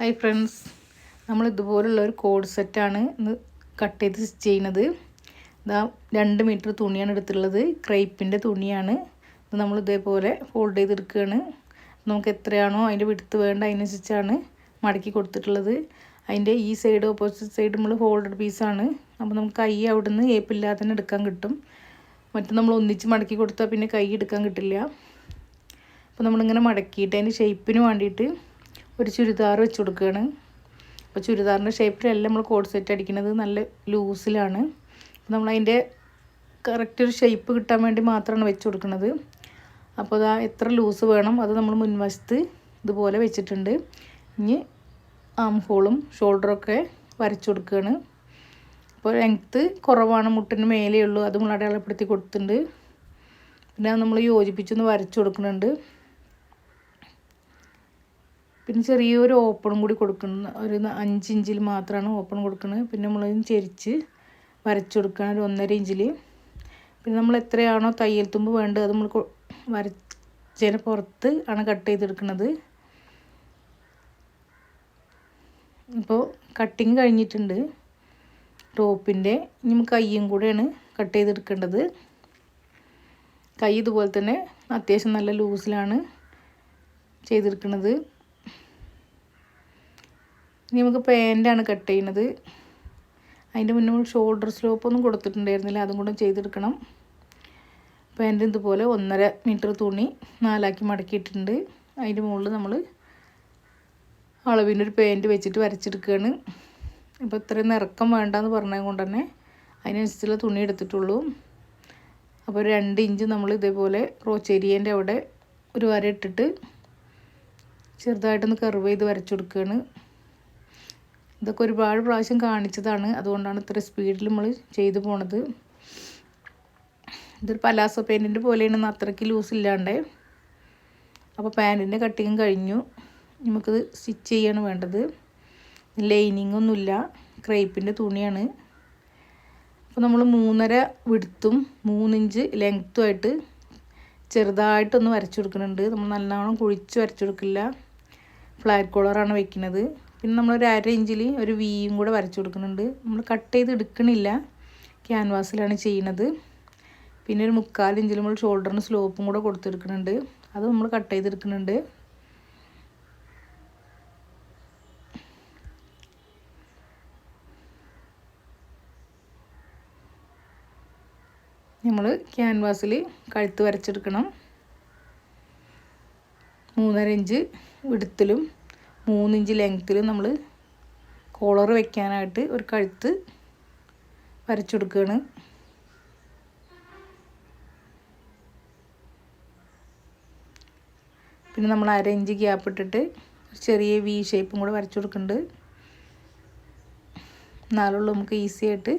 Hi friends, നമ്മൾ ഇതുപോലുള്ള ഒരു കോഡ് സെറ്റാണ് ഇന്ന് കട്ട് ചെയ്ത് സ്റ്റിച്ച് ചെയ്യുന്നത്. ഇതാ 2 മീറ്റർ തുണിയാണ് എടുത്തുള്ളത്. ക്രേപ്പിൻ്റെ തുണിയാണ്. ഇത് നമ്മൾ ഇതേപോലെ ഫോൾഡ് ചെയ്തെടുക്കുകയാണ്. നമുക്ക് എത്രയാണോ അതിൻ്റെ വിടുത്ത് വേണ്ട അതിനനുസരിച്ചാണ് മടക്കി കൊടുത്തിട്ടുള്ളത്. അതിൻ്റെ ഈ സൈഡ് ഓപ്പോസിറ്റ് സൈഡ് നമ്മൾ ഫോൾഡഡ് പീസാണ്. അപ്പോൾ നമുക്ക് കൈ അവിടെ നിന്ന് ഏപ്പില്ലാതെ തന്നെ എടുക്കാൻ കിട്ടും. മറ്റു നമ്മൾ ഒന്നിച്ച് മടക്കി കൊടുത്താൽ പിന്നെ കൈ എടുക്കാൻ കിട്ടില്ല. അപ്പോൾ നമ്മളിങ്ങനെ മടക്കിയിട്ട് അതിൻ്റെ ഷേപ്പിന് വേണ്ടിയിട്ട് ഒരു ചുരിദാർ വെച്ച് കൊടുക്കുകയാണ്. അപ്പോൾ ചുരിദാറിൻ്റെ ഷേപ്പിലല്ല നമ്മൾ കോഡ് സെറ്റ് അടിക്കുന്നത്, നല്ല ലൂസിലാണ്. അപ്പോൾ നമ്മളതിൻ്റെ കറക്റ്റ് ഒരു ഷേപ്പ് കിട്ടാൻ വേണ്ടി മാത്രമാണ് വെച്ച് കൊടുക്കുന്നത്. അപ്പോൾ അതാ എത്ര ലൂസ് വേണം അത് നമ്മൾ മുൻവശത്ത് ഇതുപോലെ വെച്ചിട്ടുണ്ട്. ഇനി ആം ഹോളും ഷോൾഡറൊക്കെ വരച്ചു കൊടുക്കുകയാണ്. അപ്പോൾ ലെങ്ത്ത് കുറവാണ്, മുട്ടിന് മേലേ ഉള്ളൂ, അത് നമ്മൾ അടയാളപ്പെടുത്തി കൊടുത്തിട്ടുണ്ട്. പിന്നെ നമ്മൾ യോജിപ്പിച്ചൊന്ന് വരച്ചു കൊടുക്കുന്നുണ്ട്. പിന്നെ ചെറിയൊരു ഓപ്പണും കൂടി കൊടുക്കണം, ഒരു 5 ഇഞ്ചിൽ മാത്രമാണ് ഓപ്പൺ കൊടുക്കുന്നത്. പിന്നെ നമ്മളതിന് ചെരിച്ച് വരച്ചു കൊടുക്കണം ഒരു 1.5 ഇഞ്ചിൽ. പിന്നെ നമ്മൾ എത്രയാണോ തയ്യൽ തുമ്പ് വേണ്ടത് അത് നമ്മൾ വരച്ചതിന് പുറത്ത് ആണ് കട്ട് ചെയ്തെടുക്കുന്നത്. ഇപ്പോൾ കട്ടിങ് കഴിഞ്ഞിട്ടുണ്ട് ടോപ്പിൻ്റെ. ഇനി നമുക്ക് കയ്യും കൂടെയാണ് കട്ട് ചെയ്തെടുക്കേണ്ടത്. കൈ ഇതുപോലെ തന്നെ അത്യാവശ്യം നല്ല ലൂസിലാണ് ചെയ്തെടുക്കുന്നത്. ഇനി നമുക്ക് പാൻറ്റാണ് കട്ട് ചെയ്യുന്നത്. അതിൻ്റെ മുന്നേ നമ്മൾ ഷോൾഡർ സ്ലോപ്പൊന്നും കൊടുത്തിട്ടുണ്ടായിരുന്നില്ല, അതും കൂടെ ചെയ്തെടുക്കണം. പാൻറ്റ് ഇതുപോലെ 1.5 മീറ്റർ തുണി 4ആക്കി മടക്കിയിട്ടുണ്ട്. അതിൻ്റെ മുകളിൽ നമ്മൾ അളവിനൊരു പാൻറ്റ് വെച്ചിട്ട് വരച്ചെടുക്കുകയാണ്. അപ്പോൾ ഇത്രയും ഇറക്കം വേണ്ടെന്ന് പറഞ്ഞത് കൊണ്ട് തന്നെ അതിനനുസരിച്ചുള്ള തുണി എടുത്തിട്ടുള്ളൂ. അപ്പോൾ 2 ഇഞ്ച് നമ്മൾ ഇതേപോലെ റോച്ചേരിയേൻ്റെ അവിടെ ഒരു വര ഇട്ടിട്ട് ചെറുതായിട്ടൊന്ന് കർവ് ചെയ്ത് വരച്ചു കൊടുക്കുകയാണ്. ഇതൊക്കെ ഒരുപാട് പ്രാവശ്യം കാണിച്ചതാണ്, അതുകൊണ്ടാണ് ഇത്ര സ്പീഡിൽ നമ്മൾ ചെയ്തു പോണത്. ഇതൊരു പലാസോ പാൻറ്റിൻ്റെ പോലെയാണ്, അത്രയ്ക്ക് ലൂസ് ഇല്ലാണ്ട്. അപ്പോൾ പാൻറ്റിൻ്റെ കട്ടിങ് കഴിഞ്ഞു. നമുക്കിത് സ്റ്റിച്ച് ചെയ്യാണ് വേണ്ടത്. ലൈനിങ് ഒന്നുമില്ല, ക്രേപ്പിൻ്റെ തുണിയാണ്. അപ്പോൾ നമ്മൾ 3.5 വിടുത്തും 3 ഇഞ്ച് ലെങ്ത്തുമായിട്ട് ചെറുതായിട്ടൊന്ന് വരച്ചു കൊടുക്കുന്നുണ്ട്. നമ്മൾ നല്ലോണം കുഴിച്ച് വരച്ചു കൊടുക്കില്ല, ഫ്ലാറ്റ് കോളറാണ് വെക്കുന്നത്. പിന്നെ നമ്മളൊരു 1/2 ഇഞ്ചിൽ ഒരു വീയും കൂടെ വരച്ചു കൊടുക്കുന്നുണ്ട്. നമ്മൾ കട്ട് ചെയ്ത് എടുക്കണില്ല, ക്യാൻവാസിലാണ് ചെയ്യുന്നത്. പിന്നെ ഒരു 3/4 ഇഞ്ചിൽ നമ്മൾ ഷോൾഡറിന് സ്ലോപ്പും കൂടെ കൊടുത്തെടുക്കുന്നുണ്ട്, അത് നമ്മൾ കട്ട് ചെയ്തെടുക്കുന്നുണ്ട്. നമ്മൾ ക്യാൻവാസിൽ കഴുത്ത് വരച്ചെടുക്കണം. 3.5 ഇഞ്ച് വിടുത്തിലും 3 ഇഞ്ച് ലെങ്ത്തിലും നമ്മൾ കോളർ വെക്കാനായിട്ട് ഒരു കഴുത്ത് വരച്ചു കൊടുക്കുകയാണ്. പിന്നെ നമ്മൾ 1/2 ഇഞ്ച് ഗ്യാപ്പ് ഇട്ടിട്ട് ചെറിയ വി ഷേപ്പും കൂടെ വരച്ചു കൊടുക്കുന്നുണ്ട്. എന്നാലുള്ള നമുക്ക് ഈസി ആയിട്ട്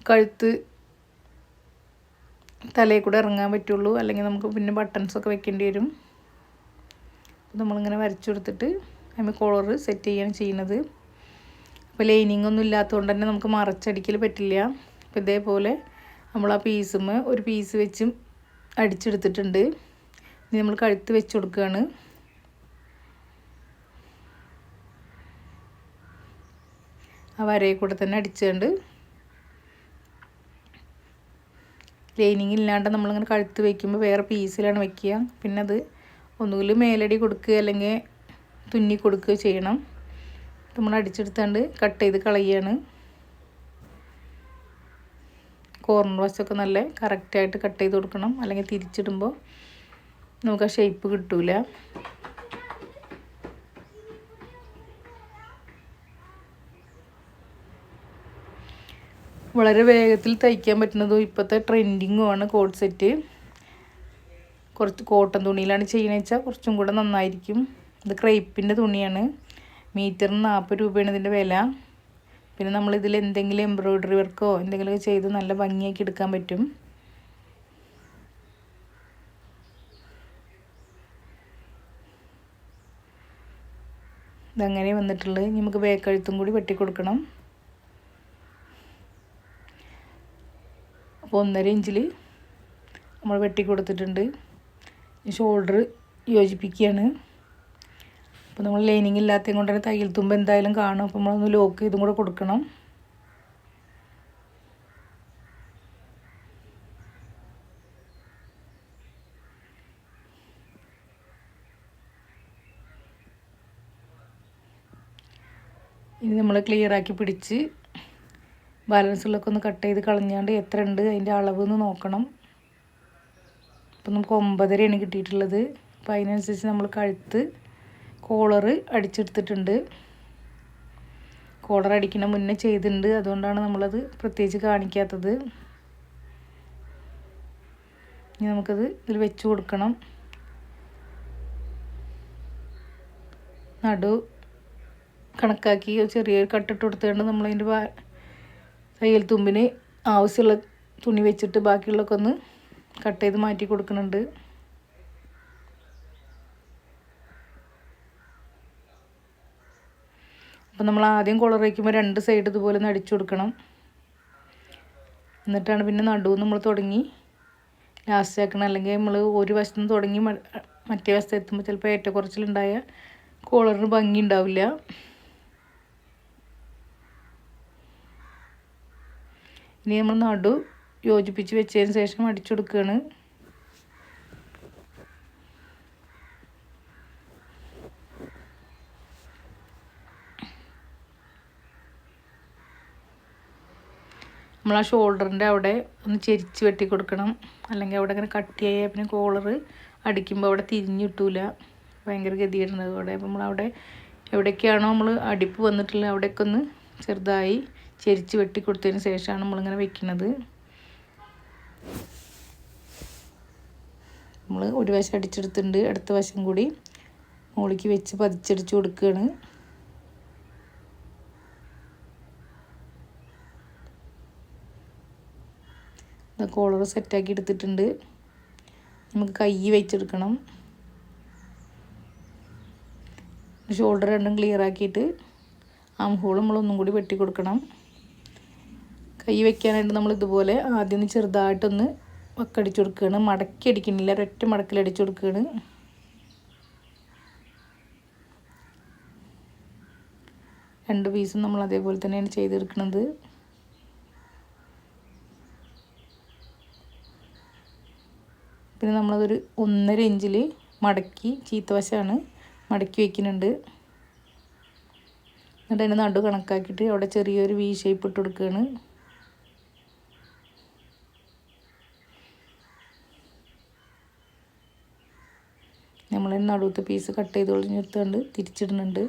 കഴുത്ത് തലയിൽ കൂടെ ഇറങ്ങാൻ പറ്റുള്ളൂ, അല്ലെങ്കിൽ നമുക്ക് പിന്നെ ബട്ടൺസൊക്കെ വെക്കേണ്ടി വരും. നമ്മളിങ്ങനെ വരച്ചു കൊടുത്തിട്ട് അതിന് കോളർ സെറ്റ് ചെയ്യുകയാണ് ചെയ്യുന്നത്. അപ്പോൾ ലൈനിങ് ഒന്നും ഇല്ലാത്തതുകൊണ്ട് തന്നെ നമുക്ക് മറച്ചടിക്കൽ പറ്റില്ല. അപ്പോൾ ഇതേപോലെ നമ്മൾ ആ പീസും ഒരു പീസ് വെച്ചും അടിച്ചെടുത്തിട്ടുണ്ട്. ഇനി നമ്മൾ കഴുത്ത് വെച്ച് കൊടുക്കുകയാണ്. ആ വരയിൽ കൂടെ തന്നെ അടിച്ചുകൊണ്ട് ലൈനിങ് ഇല്ലാണ്ട് നമ്മളിങ്ങനെ കഴുത്ത് വയ്ക്കുമ്പോൾ വേറെ പീസിലാണ് വയ്ക്കുക. പിന്നെ അത് ഒന്നുകിൽ മേലടി കൊടുക്കുക അല്ലെങ്കിൽ തുന്നി കൊടുക്കുക ചെയ്യണം. നമ്മൾ അടിച്ചെടുത്താണ്ട് കട്ട് ചെയ്ത് കളയുകയാണ്. കോർണർ വശമൊക്കെ നല്ല കറക്റ്റായിട്ട് കട്ട് ചെയ്ത് കൊടുക്കണം, അല്ലെങ്കിൽ തിരിച്ചിടുമ്പോൾ നമുക്ക് ആ ഷേപ്പ് കിട്ടൂല. വളരെ വേഗത്തിൽ തയ്ക്കാൻ പറ്റുന്നതും ഇപ്പോഴത്തെ ട്രെൻഡിങ്ങുമാണ് കോഡ് സെറ്റ്. കുറച്ച് കോട്ടൺ തുണിയിലാണ് ചെയ്യുന്നത് വെച്ചാൽ കുറച്ചും കൂടെ നന്നായിരിക്കും. ഇത് ക്രേപ്പിൻ്റെ തുണിയാണ്. മീറ്ററിന് 40 രൂപയാണ് ഇതിൻ്റെ വില. പിന്നെ നമ്മളിതിൽ എന്തെങ്കിലും എംബ്രോയ്ഡറി വർക്കോ എന്തെങ്കിലുമൊക്കെ ചെയ്ത് നല്ല ഭംഗിയാക്കി എടുക്കാൻ പറ്റും. ഇതങ്ങനെ വന്നിട്ടുള്ളത്. നമുക്ക് ബാക്ക് കഴുത്തും കൂടി വെട്ടി കൊടുക്കണം. അപ്പോൾ 1.5 ഇഞ്ചിൽ നമ്മൾ വെട്ടി കൊടുത്തിട്ടുണ്ട്. ഷോൾഡർ യോജിപ്പിക്കുകയാണ്. അപ്പോൾ നമ്മൾ ലൈനിങ് ഇല്ലാത്തത് കൊണ്ട് തന്നെ തയ്യൽ തുമ്പ് എന്തായാലും കാണും. അപ്പോൾ നമ്മളൊന്ന് ലോക്ക് ചെയ്തും കൂടെ കൊടുക്കണം. ഇനി നമ്മൾ ക്ലിയറാക്കി പിടിച്ച് ബാലൻസുള്ളൊക്കെ ഒന്ന് കട്ട് ചെയ്ത് കളഞ്ഞാണ്ട് എത്ര ഉണ്ട് അതിൻ്റെ അളവ് എന്ന് നോക്കണം. അപ്പം നമുക്ക് 9.5 കിട്ടിയിട്ടുള്ളത്. അപ്പോൾ അതിനനുസരിച്ച് നമ്മൾ കഴുത്ത് കോളറ് അടിച്ചെടുത്തിട്ടുണ്ട്. കോളർ അടിക്കണ മുന്നേ ചെയ്തിട്ടുണ്ട്, അതുകൊണ്ടാണ് നമ്മളത് പ്രത്യേകിച്ച് കാണിക്കാത്തത്. ഇനി നമുക്കത് ഇതിൽ വെച്ച് കൊടുക്കണം. നടു കണക്കാക്കി ചെറിയൊരു കട്ടിട്ട് കൊടുത്തുകൊണ്ട് നമ്മളതിൻ്റെ തയ്യൽ തുമ്പിന് ആവശ്യമുള്ള തുണി വെച്ചിട്ട് ബാക്കിയുള്ളതൊക്കെ ഒന്ന് കട്ട് ചെയ്ത് മാറ്റി കൊടുക്കുന്നുണ്ട്. അപ്പം നമ്മൾ ആദ്യം കോളർ വയ്ക്കുമ്പോൾ 2 സൈഡ് ഇതുപോലെ ഒന്ന് അടിച്ചു കൊടുക്കണം. എന്നിട്ടാണ് പിന്നെ നടുവ് നമ്മൾ തുടങ്ങി ലാസ്റ്റ് ആക്കണം. അല്ലെങ്കിൽ നമ്മൾ ഒരു വശത്ത് നിന്ന് തുടങ്ങി മറ്റേ വശത്ത് എത്തുമ്പോൾ ചിലപ്പോൾ ഏറ്റക്കുറച്ചിലുണ്ടായ കോളറിന് ഭംഗി ഉണ്ടാവില്ല. ഇനി നമ്മൾ നടു യോജിപ്പിച്ച് വെച്ചതിന് ശേഷം അടിച്ചു കൊടുക്കുകയാണ്. നമ്മൾ ആ ഷോൾഡറിൻ്റെ അവിടെ ഒന്ന് ചെരിച്ച് വെട്ടി കൊടുക്കണം. അല്ലെങ്കിൽ അവിടെ ഇങ്ങനെ കട്ടിയായ പിന്നെ കോളർ അടിക്കുമ്പോൾ അവിടെ തിരിഞ്ഞ് കിട്ടൂല, ഭയങ്കര ഗതികേടുണ്ടാകും അവിടെ. അപ്പോൾ നമ്മളവിടെ എവിടേക്കാണോ നമ്മൾ അടിപ്പ് വന്നിട്ടുള്ളത് അവിടെയൊക്കെ ഒന്ന് ചെറുതായി ചെരിച്ച് വെട്ടി കൊടുത്തതിന് ശേഷമാണ് നമ്മളിങ്ങനെ വെക്കുന്നത്. നമ്മൾ ഒരു വശം അടിച്ചെടുത്തിട്ടുണ്ട്, അടുത്ത വശം കൂടി മുകളിലേക്ക് വെച്ച് പതിച്ചടിച്ച് കൊടുക്കുകയാണ്. കോളർ സെറ്റാക്കി എടുത്തിട്ടുണ്ട്. നമുക്ക് കൈ വെച്ചെടുക്കണം. ഷോൾഡർ രണ്ടും ക്ലിയർ ആക്കിയിട്ട് ആം ഹോൾ നമ്മളൊന്നും കൂടി വെട്ടി കൊടുക്കണം. കൈ വെക്കാനായിട്ട് നമ്മൾ ഇതുപോലെ ആദ്യം ഒന്ന് ചെറുതായിട്ടൊന്ന് വക്കടിച്ചു കൊടുക്കുകയാണ്. മടക്കി അടിക്കുന്നില്ല, ഒരൊറ്റ മടക്കിൽ അടിച്ചു കൊടുക്കുകയാണ്. രണ്ട് പീസും നമ്മൾ അതേപോലെ തന്നെയാണ് ചെയ്തെടുക്കുന്നത്. പിന്നെ നമ്മളതൊരു 1.5 ഇഞ്ചിൽ മടക്കി ചീത്തവശമാണ് മടക്കി വയ്ക്കുന്നുണ്ട്. എന്നിട്ട് അതിൻ്റെ നടു കണക്കാക്കിയിട്ട് അവിടെ ചെറിയൊരു വി ഷേപ്പ് ഇട്ട് കൊടുക്കുകയാണ്. നമ്മൾ നടുവത്തെ പീസ് കട്ട് ചെയ്ത് കൊടുത്തിട്ട് തിരിച്ചിടുന്നുണ്ട്.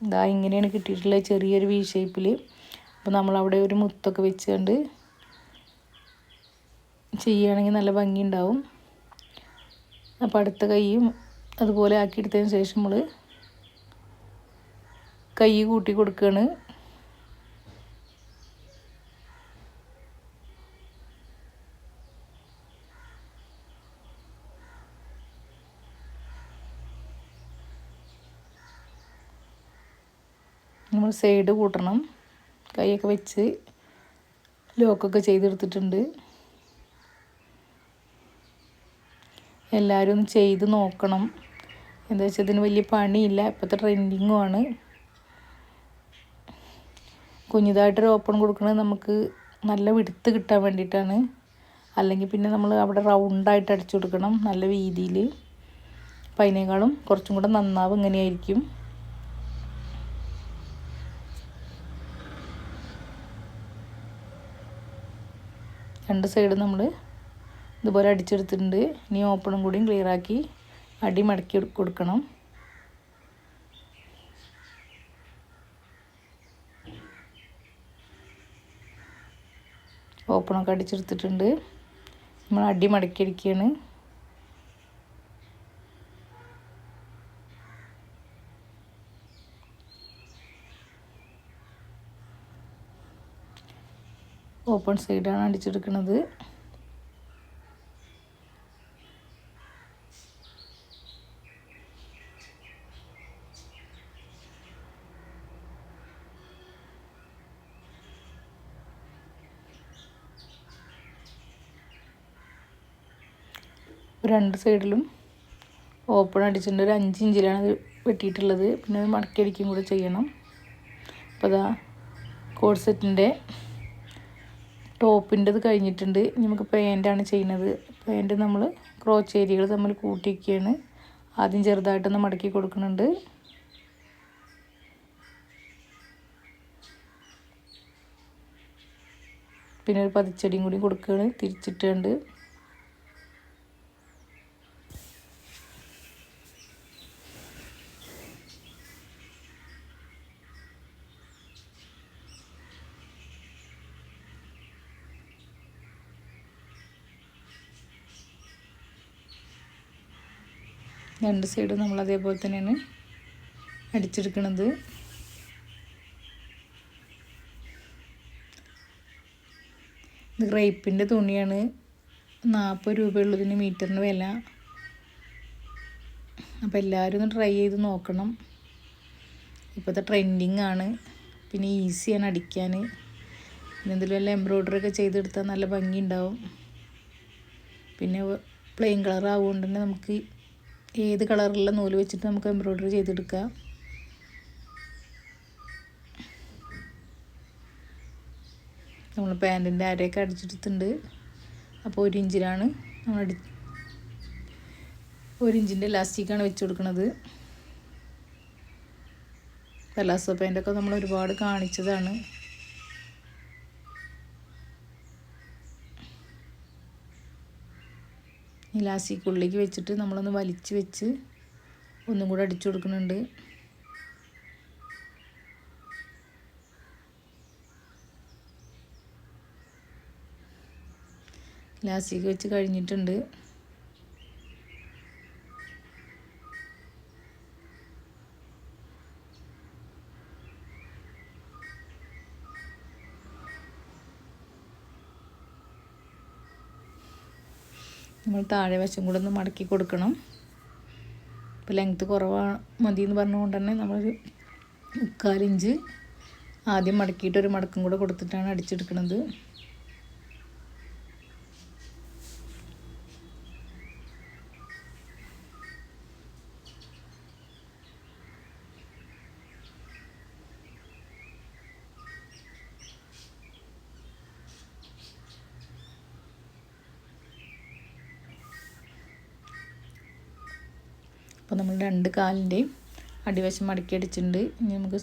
ഇതാ ഇങ്ങനെയാണ് കിട്ടിയിട്ടുള്ളത്, ചെറിയൊരു വി ഷേപ്പിൽ. അപ്പോൾ നമ്മളവിടെ ഒരു മുത്തൊക്കെ വെച്ചുകൊണ്ട് ചെയ്യുകയാണെങ്കിൽ നല്ല ഭംഗി ഉണ്ടാവും. അപ്പോൾ അടുത്ത കൈയും അതുപോലെ ആക്കിയെടുത്തതിന് ശേഷം നമ്മൾ കൈ കൂട്ടി കൊടുക്കുകയാണ്. നമ്മൾ സൈഡ് കൂട്ടണം. കൈയൊക്കെ വെച്ച് ലോക്കൊക്കെ ചെയ്തെടുത്തിട്ടുണ്ട്. എല്ലാവരും ഒന്ന് ചെയ്ത് നോക്കണം. എന്താ വെച്ചാൽ ഇതിന് വലിയ പണിയില്ല, ഇപ്പോഴത്തെ ട്രെൻഡിങ്ങുമാണ്. കുഞ്ഞിതായിട്ടൊരു ഓപ്പൺ കൊടുക്കുന്നത് നമുക്ക് നല്ല വിടുത്ത് കിട്ടാൻ വേണ്ടിയിട്ടാണ്. അല്ലെങ്കിൽ പിന്നെ നമ്മൾ അവിടെ റൗണ്ടായിട്ട് അടിച്ചു കൊടുക്കണം, നല്ല വീതിയിൽ. അപ്പം അതിനേക്കാളും കുറച്ചും കൂടെ നന്നാവും ഇങ്ങനെയായിരിക്കും. രണ്ട് സൈഡും നമ്മൾ ഇതുപോലെ അടിച്ചെടുത്തിട്ടുണ്ട്. ഇനി ഓപ്പണും കൂടിയും ക്ലിയറാക്കി അടി മടക്കി കൊടുക്കണം. ഓപ്പണൊക്കെ അടിച്ചെടുത്തിട്ടുണ്ട്. നമ്മൾ അടി മടക്കി അടിക്കുകയാണ്. ഓപ്പൺ സൈഡാണ് അടിച്ചെടുക്കുന്നത്. രണ്ട് സൈഡിലും ഓപ്പൺ അടിച്ചിട്ടുണ്ട്. ഒരു 5 ഇഞ്ചിലാണ് ഇത് വെട്ടിയിട്ടുള്ളത്. പിന്നെ അത് മടക്കി അടിക്കുകയും കൂടെ ചെയ്യണം. അപ്പോൾ അതാ കോഡ് സെറ്റിൻ്റെ ടോപ്പിൻ്റെത് കഴിഞ്ഞിട്ടുണ്ട്. നമുക്ക് പാൻറ്റാണ് ചെയ്യുന്നത്. പാൻറ്റ് നമ്മൾ ക്രോച്ച് ഏരിയകൾ തമ്മിൽ കൂട്ടിയൊക്കെയാണ്. ആദ്യം ചെറുതായിട്ടൊന്ന് മടക്കി കൊടുക്കുന്നുണ്ട്. പിന്നെ ഒരു പതിച്ചടിയും കൂടി കൊടുക്കുകയാണ് തിരിച്ചിട്ടുണ്ട്. രണ്ട് സൈഡും നമ്മൾ അതേപോലെ തന്നെയാണ് അടിച്ചെടുക്കുന്നത്. ഇത് ക്രേപ്പിൻ്റെ തുണിയാണ്. 40 രൂപയുള്ളൂ ഇതിന് മീറ്ററിന് വില. അപ്പോൾ എല്ലാവരും ഒന്ന് ട്രൈ ചെയ്ത് നോക്കണം. ഇപ്പോഴത്തെ ട്രെൻഡിങ് ആണ്. പിന്നെ ഈസിയാണ് അടിക്കാൻ. പിന്നെ ഇതിലെല്ലാം എംബ്രോയ്ഡറി ഒക്കെ ചെയ്തെടുത്താൽ നല്ല ഭംഗി ഉണ്ടാവും. പിന്നെ പ്ലെയിൻ കളർ ആവുകൊണ്ട് തന്നെ നമുക്ക് ഏത് കളറിലുള്ള നൂല് വെച്ചിട്ട് നമുക്ക് എംബ്രോയ്ഡറി ചെയ്തെടുക്കാം. നമ്മൾ പാൻറ്റിൻ്റെ അരയൊക്കെ അടിച്ചെടുത്തിട്ടുണ്ട്. അപ്പോൾ 1 ഇഞ്ചിലാണ് നമ്മൾ 1 ഇഞ്ചിൻ്റെ ഇലാസ്റ്റിക്കാണ് വെച്ച് കൊടുക്കുന്നത്. പലാസോ പാൻറ്റൊക്കെ നമ്മൾ ഒരുപാട് കാണിച്ചതാണ്. ഇലാസ്റ്റിക് ഉള്ളിലേക്ക് വെച്ചിട്ട് നമ്മളൊന്ന് വലിച്ച് വെച്ച് ഒന്നും കൂടെ അടിച്ചു കൊടുക്കുന്നുണ്ട്. ഇലാസ്റ്റിക് വെച്ച് കഴിഞ്ഞിട്ടുണ്ട്. നമ്മൾ താഴെ വശം കൂടെ ഒന്ന് മടക്കി കൊടുക്കണം. ഇപ്പോൾ ലെങ്ത്ത് കുറവാണ് മതി എന്ന് പറഞ്ഞുകൊണ്ട് തന്നെ നമ്മളൊരു 3/4 ഇഞ്ച് ആദ്യം മടക്കിയിട്ട് ഒരു മടക്കും കൂടെ കൊടുത്തിട്ടാണ് അടിച്ചെടുക്കുന്നത്. അപ്പോൾ നമ്മൾ 2 കാലിൻ്റെയും അടിവശം മടക്കി അടിച്ചിട്ടുണ്ട്. ഇനി നമുക്ക്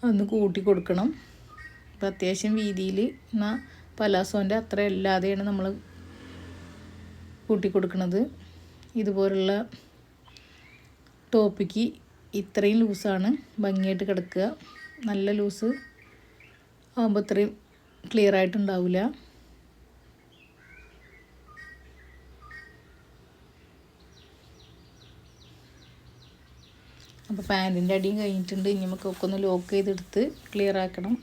ഒന്ന് കൂട്ടി കൊടുക്കണം. അപ്പോൾ അത്യാവശ്യം വീതിയിൽ എന്നാൽ പലാസോൻ്റെ അത്ര അല്ലാതെയാണ് നമ്മൾ കൂട്ടി കൊടുക്കുന്നത്. ഇതുപോലുള്ള ടോപ്പിക്ക് ഇത്രയും ലൂസാണ് ഭംഗിയായിട്ട് കിടക്കുക. നല്ല ലൂസ് ആകുമ്പോൾ ഇത്രയും ക്ലിയർ ആയിട്ടുണ്ടാവില്ല. അപ്പോൾ പാൻറ്റിൻ്റെ അടിയും കഴിഞ്ഞിട്ടുണ്ട്. ഇനി നമുക്കൊക്കെ ഒന്ന് ലോക്ക് ചെയ്തെടുത്ത് ക്ലിയർ ആക്കണം.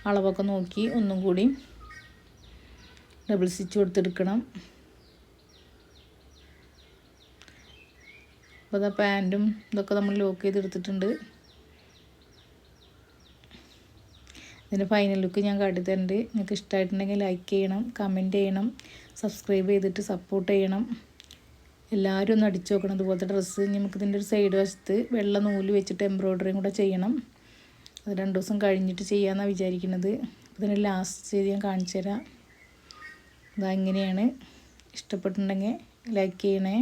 അളവൊക്കെ നോക്കി ഒന്നും കൂടി ഡബിൾ സ്റ്റിച്ച് കൊടുത്തെടുക്കണം. അപ്പോൾ അതാ പാൻറ്റും ഇതൊക്കെ നമ്മൾ ലോക്ക് ചെയ്തെടുത്തിട്ടുണ്ട്. ഇതിൻ്റെ ഫൈനൽ ലുക്ക് ഞാൻ കാട്ടിത്തരുന്നുണ്ട്. നിങ്ങൾക്ക് ഇഷ്ടമായിട്ടുണ്ടെങ്കിൽ ലൈക്ക് ചെയ്യണം, കമൻറ്റ് ചെയ്യണം, സബ്സ്ക്രൈബ് ചെയ്തിട്ട് സപ്പോർട്ട് ചെയ്യണം. എല്ലാവരും ഒന്ന് അടിച്ചു നോക്കണം അതുപോലത്തെ ഡ്രസ്സ്. നമുക്ക് ഇതിൻ്റെ ഒരു സൈഡ് വശത്ത് വെള്ള നൂല് വെച്ചിട്ട് എംബ്രോയ്ഡറിയും കൂടെ ചെയ്യണം. അത് 2 ദിവസം കഴിഞ്ഞിട്ട് ചെയ്യാമെന്നാണ് വിചാരിക്കുന്നത്. ഇതിന് ലാസ്റ്റ് ഞാൻ കാണിച്ചു തരാം. അതെങ്ങനെയാണ്. ഇഷ്ടപ്പെട്ടിട്ടുണ്ടെങ്കിൽ ലൈക്ക് ചെയ്യണേ.